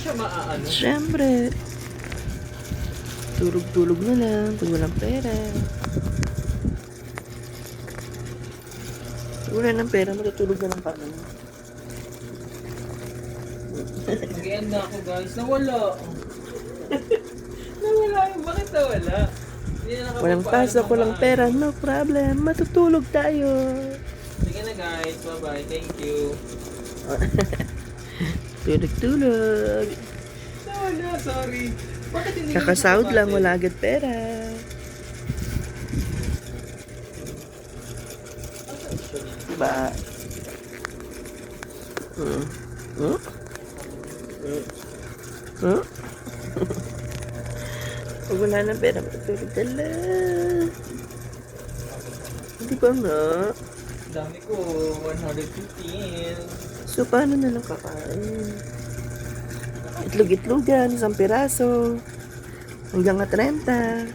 siya maaano. Siyempre. Tulog-tulog na lang pag walang pera. Pag wala ng pera, matutulog na lang pa naman. Mag-end na ako guys. Nawala. Nawala yung bakit nawala? Hindi na Walang pasok, walang pera, no problem. Matutulog tayo. Sige na guys. Bye-bye. Thank you. Tulog-tulog. Nawala. Sorry. Bakit hindi Kakasahod lang, wala agad pera. Diba? Pag wala ng pera, matutulog ka lang. Hindi ba nga? Dami ko. 115. So, paano na lang kakain? Itlog-itlogan, isang piraso. Hanggang 30.